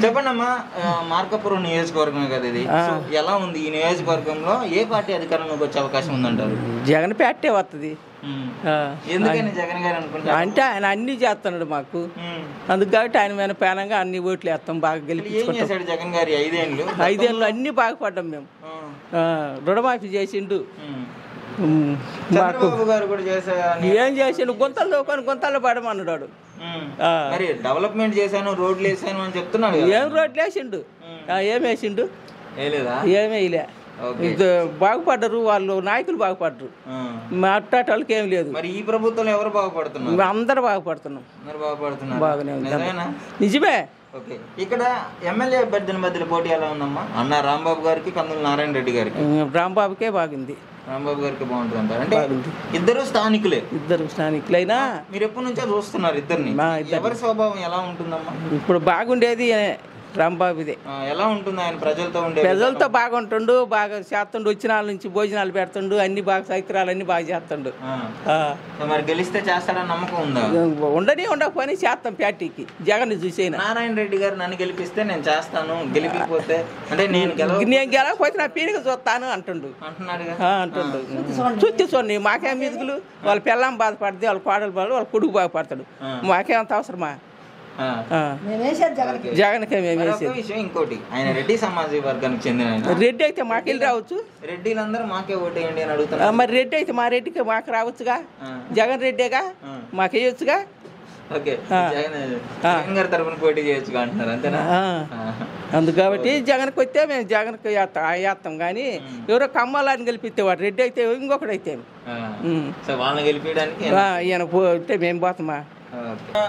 చెప్పండి అమ్మా, మార్కాపురం నియోజకవర్గం కదా ఇది, ఎలా ఉంది ఈ నియోజకవర్గంలో ఏ పార్టీ అధికారంలోకి వచ్చే అవకాశం ఉందంటారు? జగన్ పార్టీ వస్తుంది. ఎందుకని జగన్ గారు అనుకుంటారు? అంటే ఆయన అన్ని చేస్తున్నాడు మాకు, అందుకు కాబట్టి ఆయన మీద పేనంగా అన్ని ఓట్లు వేస్తాం, బాగా గెలిపించుకుంటాం. జగన్ గారి 5 ఏళ్ళు 5 ఏళ్ళు అన్ని బాగుపడ్డాం మేము. రుణమాఫీ చేసిండు మాకు. ఏం చేసిండు? గుంతలు దోకొని గుంతల్లో పడమన్నాడు. డెవలప్మెంట్ చేశాను, రోడ్లు వేసాను అని చెప్తున్నాడు. ఏం రోడ్లు వేసిండు? ఏం వేసిండు? ఏమేలే. బాగుపడ్డరు వాళ్ళు, నాయకులు బాగుపడ్డరు, మాట్లాడే వాళ్ళకి ఏం లేదు. మరి ఈ ప్రభుత్వంలో ఎవరు బాగుపడుతున్నారు? అందరూ బాగుపడుతున్నాం. బాగానే ఉంది. నిజమే. ఇక్కడ ఎమ్మెల్యే అభ్యర్థుల మధ్యలో పోటీ ఎలా ఉందమ్మా? అన్న రాంబాబు గారికి, కందుల నారాయణ రెడ్డి గారికి. రాంబాబుకే బాగుంది. రాంబాబు గారికి బాగుంటుంది అంటారు. అంటే ఇద్దరు స్థానికులైనా మీరు ఎప్పటి నుంచో చూస్తున్నారు ఇద్దరిని. ఎవరి స్వభావం ఎలా ఉంటుందమ్మా? ఇప్పుడు బాగుండేది రాంబాబుదే. ఎలా ఉంటుంది ఆయన ప్రజలతో బాగుంటుండు, బాగా చేస్తుండు, వచ్చిన వాళ్ళ నుంచి భోజనాలు పెడుతుండు, అన్ని బాగా సౌకర్యాలు అన్ని బాగా చేస్తుండు. మరి గెలిస్తే చేస్తాడని నమ్మకం ఉందా? ఉండకపోని చేస్తాం పార్టీకి. జగన్ చూసేనా నారాయణ రెడ్డి గారు నన్ను గెలిపిస్తే నేను చేస్తాను, గెలిపిపోతే అంటే నేను గెలవకపోతే నా పీడిక చూస్తాను అంటుండు. చూస్తే చూడండి, మాకేం మీదుగులు. వాళ్ళ పిల్లం బాధపడితే, వాళ్ళ కోడలు బాధ, వాళ్ళ కొడుకు బాగుపడతాడు. మాకేమంత అవసరమా? జగన్కే మేము వేసేది. ఇంకోటి, ఆయన రెడ్డి సమాజ వర్గానికి చెందిన రెడ్డి అయితే మాకెళ్ళి రావచ్చు. రెడ్డిలందరూ మాకే ఓటేయండి అని అడుగుతున్నారు. మరి రెడ్డి అయితే మా రెడ్డికి మాకు రావచ్చుగా. జగన్ రెడ్డిగా మాకేయచ్చుగా. జగన్ గారి తరఫున పోటీ చేయొచ్చుగా అంటున్నారు, అంతేనా? అందుకు కాబట్టి జగన్కి వస్తే మేము జగన్కి వేస్తాం. కానీ ఎవరో కమ్మాలని గెలిపిస్తే వాడు రెడ్డి అయితే ఇంకొకటి అయితే వాళ్ళని గెలిపించడానికి ఈయన పోతే మేము పోతామా?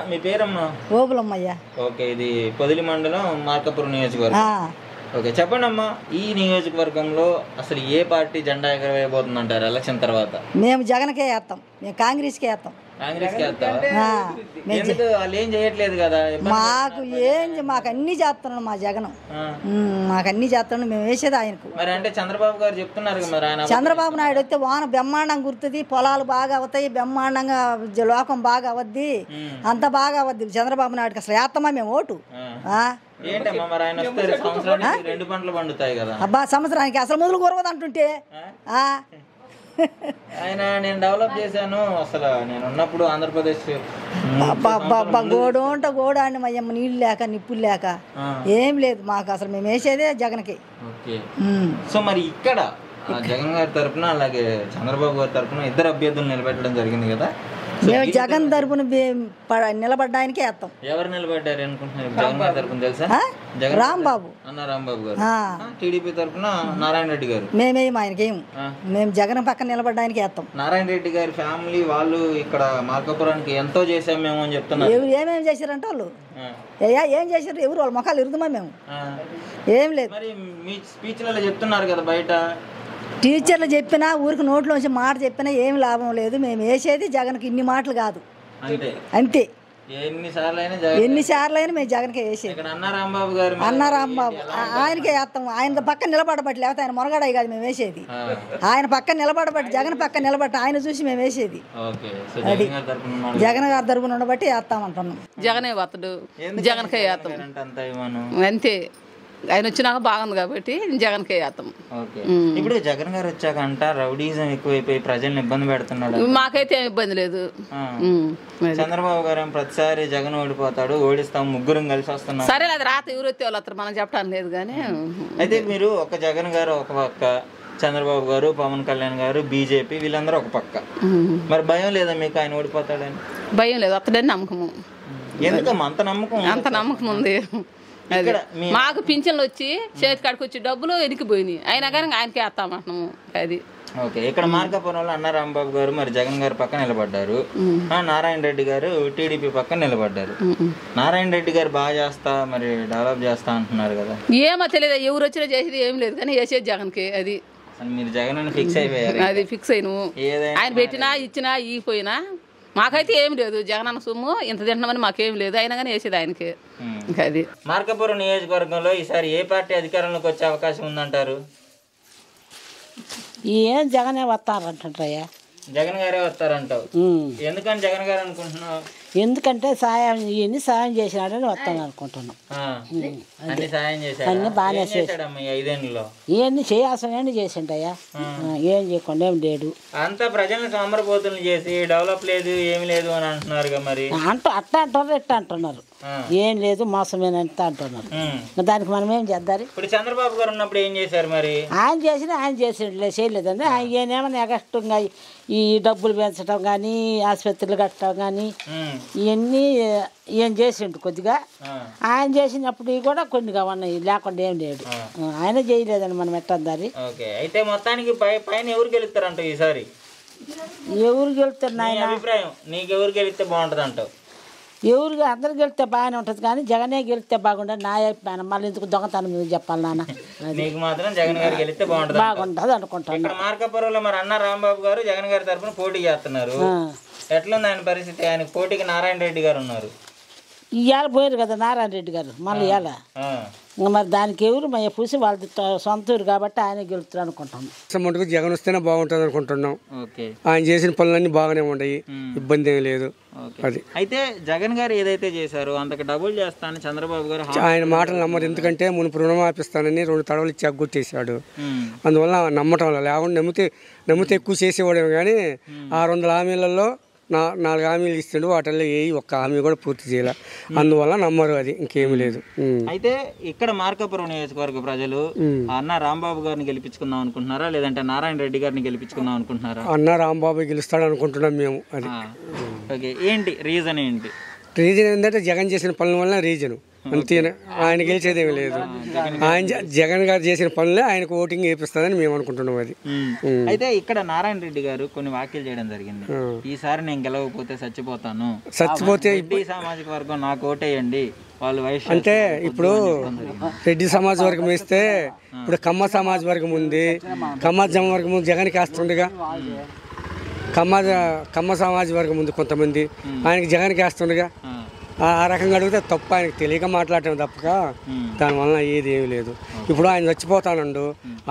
మీ పేరమ్మా? ఓబులమ్మయ్య. ఓకే, ఇది పొదిలి మండలం, మార్కాపురం నియోజకవర్గం. ఓకే, చెప్పండి అమ్మా, ఈ నియోజకవర్గంలో అసలు ఏ పార్టీ జెండా ఎగరవేయబోతుంది అంటారు ఎలక్షన్ తర్వాత? మేము జగన్కే వేస్తాం, మేము కాంగ్రెస్కే వేస్తాం. వాళ్ళు ఏం చేయట్లేదు కదా. మాకు అన్ని చేస్తున్నాడు మా జగన్, మాకు అన్ని చేస్తున్నాడు. మేము వేసేది ఆయనకు. మరి అంటే చంద్రబాబు గారు చెప్తున్నారు మరి, చంద్రబాబు నాయుడు వస్తే వాన బ్రహ్మాండంగా గుర్తుంది, పొలాలు బాగా అవుతాయి, బ్రహ్మాండంగా లోకం బాగా అవద్ది, అంత బాగా అవద్ది. చంద్రబాబు నాయుడుకి అసలు వేస్తామా మేము ఓటు? అబ్బా, సంవత్సరానికి అసలు మొదలు కురవదు అంటుంటే. ఆయన నేను డెవలప్ చేశాను, అసలు నేను ఉన్నప్పుడు ఆంధ్రప్రదేశ్ గోడ అండి మయ్యమ్మ, నీళ్ళు లేక నిప్పులు లేక ఏం లేదు మాకు. అసలు మేము వేసేదే జగన్కి. సో మరి ఇక్కడ జగన్ గారి తరఫున అలాగే చంద్రబాబు గారి తరఫున ఇద్దరు అభ్యర్థులు నిలబెట్టడం జరిగింది కదా. మేము జగన్ తరఫున నిలబడ్డానికే వేస్తాం. ఎవరు నిలబడ్డారు అనుకుంటున్నారు జగన్ గారి తరఫున తెలుసా? రాంబాబు గారు. టీడీపీ తరఫున నారాయణ రెడ్డి గారు. మేమేం ఆయనకేం, మేము జగన్ పక్కన నిలబడ్డానికి వేస్తాం. నారాయణ రెడ్డి గారి ఫ్యామిలీ వాళ్ళు ఇక్కడ మార్కాపురానికి ఎంతో చేసాం మేము అని చెప్తున్నారు. ఎవరు ఏమేమి చేశారంటే వాళ్ళు ఏం చేశారు? ఎవరు వాళ్ళ ముఖాలు ఇరుదుమా? మేము ఏం లేదు. మరి మీ స్పీచ్లలో చెప్తున్నారు కదా, బయట టీచర్లు చెప్పినా, ఊరికి నోట్లోంచి మాట చెప్పినా ఏం లాభం లేదు. మేము వేసేది జగన్కి ఇన్ని మాటలు కాదు, అంతే. ఎన్నిసార్లు అయినా మేము జగన్కే వేసేది. అన్న రాంబాబు ఆయనకే వేస్తాం. ఆయన పక్కన నిలబడబట్టి, లేకపోతే ఆయన మొరగడాయి కాదు మేము వేసేది. ఆయన పక్కన నిలబడబట్టి, జగన్ పక్కన నిలబట్టి ఆయన చూసి మేము వేసేది. అది జగన్ గారి తరపున ఉండబట్టి వేస్తామంటున్నాం. జగనే వస్తాడు, జగన్కే వేస్తాం అంతే. ఆయన వచ్చినాక బాగుంది కాబట్టి జగన్కే వేస్తాం. ఇప్పుడు జగన్ గారు వచ్చాక అంట రౌడీజం ఎక్కువైపోయి ప్రజల్ని ఇబ్బంది పెడుతున్నాడు. మాకైతే ఏం ఇబ్బంది లేదు. చంద్రబాబు గారు ప్రతిసారి జగన్ ఓడిపోతాడు, ఓడిస్తాం, ముగ్గురం కలిసి వస్తున్నాం. సరే, అది రాత ఎవరు వచ్చే వాళ్ళు వస్తారు, మనం చెప్పడానికి లేదు. కానీ అయితే మీరు ఒక జగన్ గారు ఒక పక్క, చంద్రబాబు గారు, పవన్ కళ్యాణ్ గారు, బీజేపీ వీళ్ళందరూ ఒక పక్క. మరి భయం లేదా మీకు ఆయన ఓడిపోతాడని? భయం లేదు, వస్తాడని నమ్మకము. ఎందుకమ్మా అంత నమ్మకం? అంత నమ్మకం ఉంది. మాకు పింఛన్లు వచ్చి చేతి కాడికి వచ్చి డబ్బులు ఎదికిపోయినాయి, అయినా కానీ ఆయనకే వేస్తామంటున్నాము. అది ఓకే. ఇక్కడ మార్కాపురంలో అన్న రాంబాబు గారు మరి జగన్ గారు పక్కన నిలబడ్డారు, నారాయణ రెడ్డి గారు టీడీపీ పక్కన నిలబడ్డారు. నారాయణ రెడ్డి గారు బాగా చేస్తా, మరి డెవలప్ చేస్తా అంటున్నారు కదా. ఏమో తెలియదు, ఎవరు వచ్చినా చేసేది ఏం లేదు, కానీ వేసేది జగన్కి. అది మీరు జగన్ అని ఫిక్స్ అయిపోయారు? అది ఫిక్స్ అయినాము. ఆయన పెట్టినా ఇచ్చినా ఈగిపోయినా మాకైతే ఏం లేదు. జగనన్న సొమ్ము ఇంత తింటున్నామని మాకేం లేదు, అయినా కానీ వేసేది ఆయనకి. అది మార్కాపురం నియోజకవర్గంలో ఈసారి ఏ పార్టీ అధికారంలోకి వచ్చే అవకాశం ఉందంటారు? ఏం జగనే వస్తారంటారయ్యా. జగన్ గారే వస్తారంటావు? ఎందుకని జగన్ గారు అనుకుంటున్నావు? ఎందుకంటే సాయం ఇవన్నీ సాయం చేసినాడని వస్తాను అనుకుంటున్నాం. అన్ని సాయం చేశాడు. అన్నీ బాగానే చేశాడమ్మా 5 ఏళ్ళలో. ఇవన్నీ చేయాల్సినవన్నీ చేసిండయ్యా, ఏం చేయకుండా ఏం లేడు. అంతా ప్రజలను సోమరపోతులు చేసి డెవలప్ లేదు ఏమి లేదు అని అంటున్నారు మరి. అట్లా అంటారు ఇట్లా అంటున్నారు, ఏం లేదు మోసమేనంత అంటున్నారు. దానికి మనం ఏం చేద్దాం? ఇప్పుడు చంద్రబాబు గారు ఉన్నప్పుడు ఏం చేశారు మరి? ఆయన చేసిండు చేయలేదండి. ఆయన ఏమన్నా ఎగస్టంగా ఈ డబ్బులు పెంచడం కానీ ఆసుపత్రులు కట్టడం కానీ ఇవన్నీ ఏం చేసిండు కొద్దిగా. ఆయన చేసినప్పుడు కూడా కొన్నిగా ఉన్నాయి, లేకుండా ఏం లేదు. ఆయన చేయలేదని మనం ఎట్టద్దారి. అయితే మొత్తానికి పైన ఎవరు గెలుస్తారంట ఈసారి? ఎవరు గెలుస్తారు నాయన? అభిప్రాయం నీకు ఎవరు గెలిస్తే బాగుంటుంది అంటావు? ఎవరు అందరు గెలిస్తే బాగానే ఉంటుంది, కానీ జగనే గెలిస్తే బాగుంటుంది నా అభిప్రాయం. మళ్ళీ ఎందుకు దొంగతనం చెప్పాలి నాన్న? నీకు మాత్రం జగన్ గారు గెలిస్తే బాగుంటుంది అనుకుంటాను. మార్కాపురంలో మరి అన్న రాంబాబు గారు జగన్ గారి తరఫున పోటీ చేస్తున్నారు. ఎట్లుంది ఆయన పరిస్థితి? ఆయన పోటీకి నారాయణ రెడ్డి గారు ఉన్నారు. ఇవాళ పోయారు కదా నారాయణ రెడ్డి గారు, మళ్ళీ ఇవాళ మరి దానికి ఎవరు పూసి వాళ్ళది సొంత ఊరు కాబట్టి ఆయన గెలుస్తారు అనుకుంటాం. మటుకు జగన్ వస్తేనే బాగుంటుంది అనుకుంటున్నాం. ఆయన చేసిన పనులన్నీ బాగానే ఉన్నాయి, ఇబ్బంది ఏమి లేదు. అది అయితే జగన్ గారు ఏదైతే చేశారో అంతకు డబుల్ చేస్తానని చంద్రబాబు గారు ఆయన మాటలు నమ్మరు. ఎందుకంటే మునుపు రుణమాపిస్తానని 2 తడవలు ఇచ్చి అగ్గొట్టేశాడు. అందువల్ల నమ్మటం వల్ల లేకుండా నమ్మితే ఎక్కువ చేసేవాడేమో. కానీ 600 హామీలలో 4 హామీలు ఇస్తుండు, వాటిల్లో ఒక్క హామీ కూడా పూర్తి చేయాలి. అందువల్ల నమ్మరు, అది ఇంకేమీ లేదు. అయితే ఇక్కడ మార్కాపురం నియోజకవర్గ ప్రజలు అన్న రాంబాబు గారిని గెలిపించుకుందాం అనుకుంటున్నారా, లేదంటే నారాయణ రెడ్డి గారిని గెలిపించుకుందాం అనుకుంటున్నారా? అన్న రాంబాబు గెలుస్తాడు అనుకుంటున్నాం మేము. అది ఏంటి రీజన్? రీజన్ ఏంటంటే జగన్ చేసిన పనుల వల్ల రీజన్ అంతేనా, ఆయన గెలిచేదేమీ లేదు. ఆయన జగన్ గారు చేసిన పనులే ఆయనకు ఓటింగ్ వేపిస్తుందని మేము అనుకుంటున్నాం. అది అయితే ఇక్కడ నారాయణ రెడ్డి గారు కొన్ని వ్యాఖ్యలు చేయడం జరిగింది. ఈసారి నేను గెలవకపోతే చచ్చిపోతాను, రెడ్డి సామాజిక వర్గం నాకు ఓటేయండి, వాళ్ళు వైశ్య అంటే ఇప్పుడు రెడ్డి సమాజ వర్గం వేస్తే ఇప్పుడు కమ్మ సమాజ వర్గం ఉంది, కమ్మ వర్గం జగన్కి వేస్తుండగా. కమ్మ సమాజ వర్గం ఉంది కొంతమంది, ఆయనకి జగన్కి వేస్తుండగా. ఆ రకంగా అడిగితే తప్ప, ఆయనకు తెలియక మాట్లాడటం తప్పక దానివల్ల ఏది ఏమి లేదు. ఇప్పుడు ఆయన చచ్చిపోతానండు,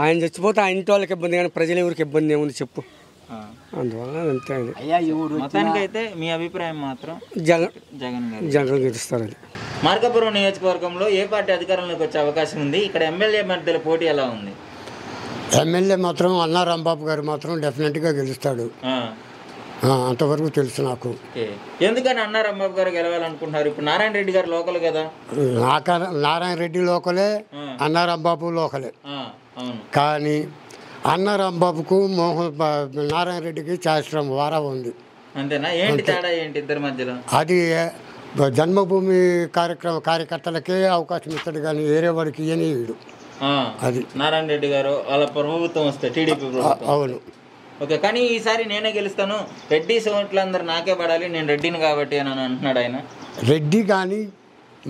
ఆయన చచ్చిపోతే ఆయన ఇంటి వాళ్ళకి ఇబ్బంది, కానీ ప్రజలు ఎవరికి ఇబ్బంది ఏముంది చెప్పు? అందువల్ల అంతే. మొత్తానికి అయితే మీ అభిప్రాయం మాత్రం జగన్ గెలుస్తారు. అది మార్కాపురం నియోజకవర్గంలో ఏ పార్టీ అధికారంలోకి వచ్చే అవకాశం ఉంది? ఇక్కడ ఎమ్మెల్యే మధ్యలో పోటీ ఎలా ఉంది? ఎమ్మెల్యే మాత్రం అన్న రాంబాబు గారు మాత్రం డెఫినెట్గా గెలుస్తాడు, అంతవరకు తెలుసు నాకు. ఎందుకని అన్న రాంబాబు గారు గెలవాలనుకుంటున్నారు? ఇప్పుడు నారాయణ రెడ్డి గారు లోకల్ కదా. నారాయణ రెడ్డి లోకలే, అన్న రాంబాబు లోకలే. కానీ అన్న రాంబాబుకు నారాయణ రెడ్డికి శాస్త్రం వారా ఉంది. అంతేనా? ఏంటి తేడా ఏంటి ఇద్దరి మధ్యలో? అది జన్మభూమి కార్యకర్తలకే అవకాశం ఇస్తాడు, కానీ వేరే వాడికి ఇయ్యనీయుడు. అది నారాయణ రెడ్డి గారు వాళ్ళ ప్రభుత్వం వస్తే టీడీపీ ప్రభుత్వం. అవును. ఓకే, కానీ ఈసారి నేనే గెలుస్తాను, రెడ్డి ఓట్లందరూ నాకే పడాలి, నేను రెడ్డిని కాబట్టి అని అంటున్నాడు ఆయన. రెడ్డి కానీ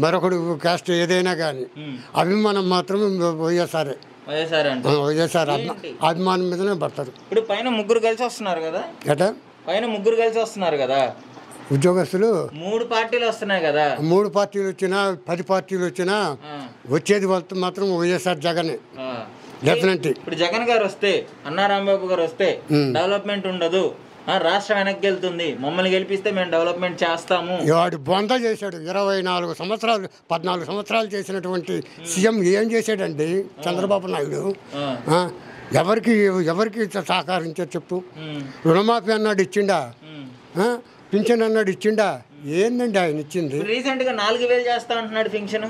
మరొకడు కాస్ట్ ఏదైనా కానీ అభిమానం మాత్రం వైఎస్ఆర్ అంటే వైఎస్ఆర్ అభిమానం మీదనే పడతారు. ఇప్పుడు పైన 3 కలిసి వస్తున్నారు కదా, పైన 3 కలిసి వస్తున్నారు కదా ఉద్యోగస్తులు. 3 పార్టీలు వస్తున్నాయి కదా. 3 పార్టీలు వచ్చినా 10 పార్టీలు వచ్చినా వచ్చేది వాళ్ళతో మాత్రం వైఎస్ఆర్ జగనే డెఫినెట్. ఇప్పుడు జగన్ గారు వస్తే, అన్న రాంబాబు గారు వస్తే డెవలప్మెంట్ ఉండదు, రాష్ట్రం వెనక్కి వెళ్తుంది, మమ్మల్ని గెలిపిస్తే మేము డెవలప్మెంట్ చేస్తాము. వాడు బొంద చేశాడు. 24 సంవత్సరాలు 14 సంవత్సరాలు చేసినటువంటి సీఎం ఏం చేశాడండి చంద్రబాబు నాయుడు? ఎవరికి సహకరించారు చెప్పు? రుణమాఫీ అన్నాడు ఇచ్చిండా, పింఛన్ అన్నాడు ఇచ్చిండా? ఏందండి ఆయన ఇచ్చింది? రీసెంట్ గా 4000 చేస్తా అంటున్నాడు పింఛన్.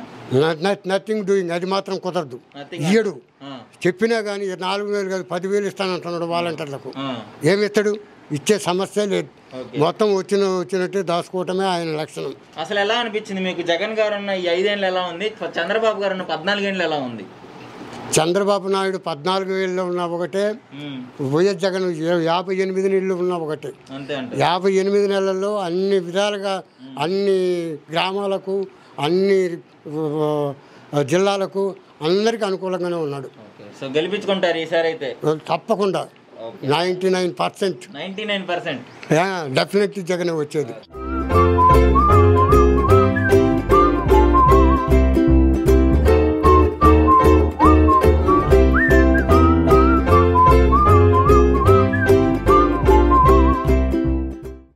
Nothing doing. అది మాత్రం కుదరదు, ఇయ్యడు. చెప్పినా కానీ 4000 కాదు 10,000 ఇస్తానంటున్నాడు వాలంటీర్లకు. ఏమి ఇస్తాడు? ఇచ్చే సమస్య లేదు. మొత్తం వచ్చినట్టు దాచుకోవటమే ఆయన లక్షణం. అసలు ఎలా అనిపించింది మీకు జగన్ గారు ఉన్న ఈ 5 ఏళ్ళు ఎలా ఉంది, చంద్రబాబు గారు ఉన్న 14 ఏళ్ళు ఎలా ఉంది? చంద్రబాబు నాయుడు 14 ఏళ్ళలో ఉన్న ఒకటే, వైఎస్ జగన్ 58 నెలలు ఉన్న ఒకటే. 58 నెలల్లో అన్ని విధాలుగా అన్ని గ్రామాలకు అన్ని జిల్లాలకు అందరికీ అనుకూలంగానే ఉన్నాడు. సో గెలిపించుకుంటారు ఈసారి అయితే తప్పకుండా 99% డెఫినెట్లీ జగనే వచ్చేది.